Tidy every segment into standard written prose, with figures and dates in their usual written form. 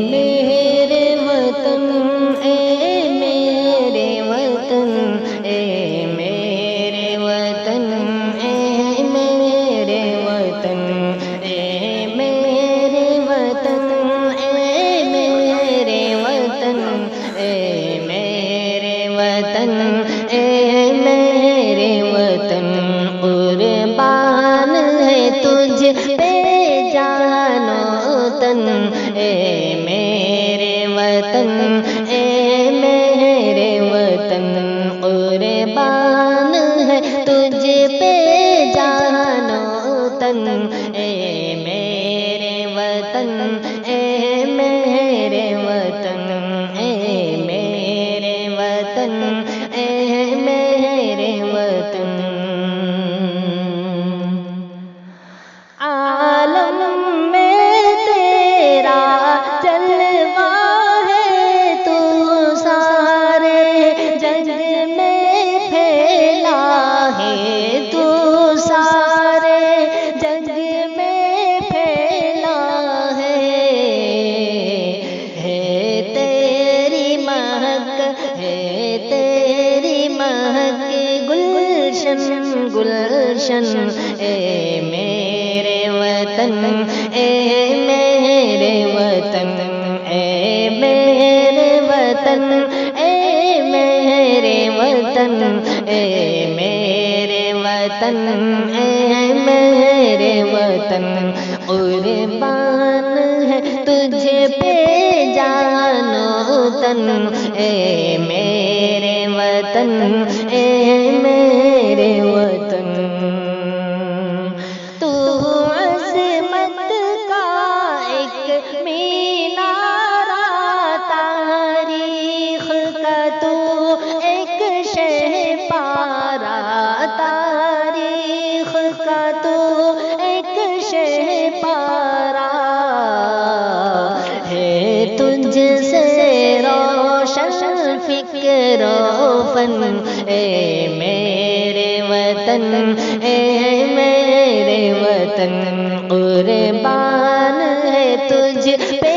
میرے وطن اے میرے وطن اے میرے وطن اے میرے وطن اے میرے وطن اے میرے وطن اے میرے وطن اے میرے وطن قربان ہے تجھ پہ جان و تن اے میرے وطن اے میرے وطن قربان ہے تجھ پہ جان و تن اے میرے وطن اے میرے وطن اے میرے وطن اے میرے وطن عالم میں تیرا جلوہ ہے تو سارے جگ میں پھیلا ہے تو سارے جگ میں پھیلا ہے تیری مہک ہے تیری مہک گلشن گلشن اے میرے وطن اے میرے وطن اے میرے وطن اے میرے وطن اے میرے وطن اے میرے وطن قربان ہے تجھ پہ جان و تن اے میرے وطن اے میرے وطن تو عظمت کا ایک مینارہ تاریخ کا تو ایک شہ پارا تاریخ کا تو ایک شہ پارا ہے تجھ سے روشن فکر و فن اے میرے وطن اے میرے وطن قربان ہے تجھ پہ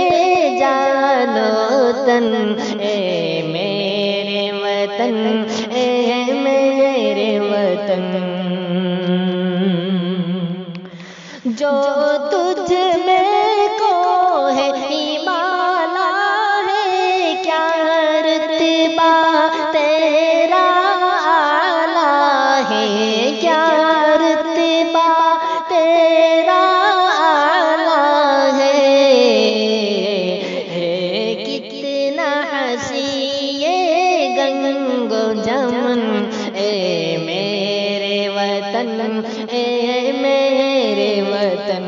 جان و تن اے میرے وطن اے میرے وطن جو تجھ میں کو ہے ہمالا ہے کیا رتبہ تیرا اعلیٰ ہے کیا رتبہ تیرا اعلیٰ ہے کتنا حسی یہ گنگ و جمن اے میرے وطن اے میرے وطن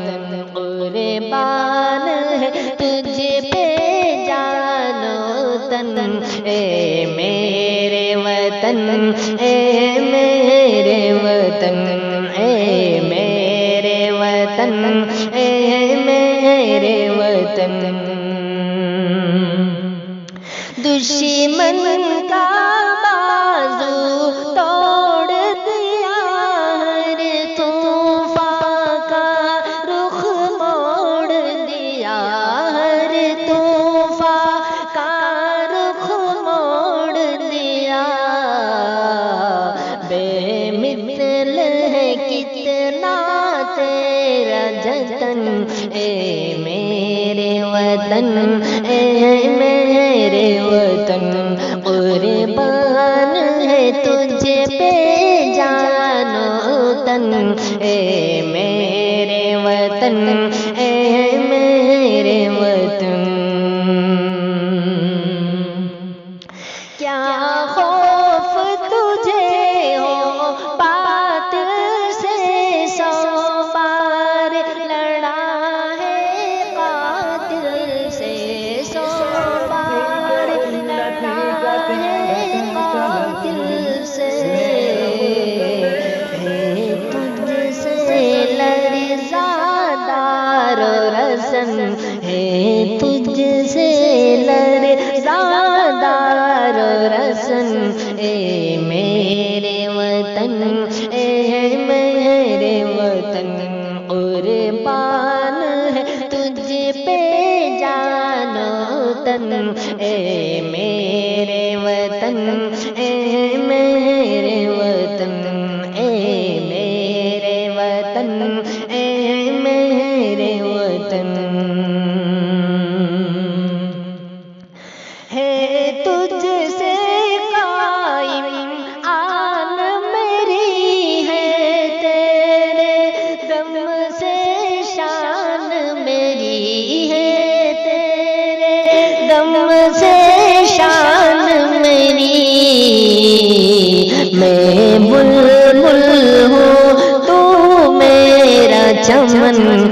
قربان ہے تجھ پہ جان و تن اے میرے وطن اے میرے وطن اے میرے وطن اے میرے وطن دشمن کا بازو توڑ دیا ہر طوفان کا رخ موڑ دیا ہر طوفان کا رخ موڑ دیا بے مثل ہے کتنا تیرا جتن اے میرے وطن اے میرے وطن قربان ہے تجھ پہ جان و تن اے میرے وطن اے میرے وطن کیا خوف تجھے ہو باطل سے سو بار لڑا ہے قاتل سے سو بار لڑا ہے قاتل سے تجھ سے لڑ زیادہ وطن اے میرے وطن اے میرے وطن اے میرے وطن اے میرے وطن ہے تجھ سے قائم آن میری ہے تیرے دم سے شان میری ہے تیرے دم سے شان میری میں بلبل ہوں تو میرا چمن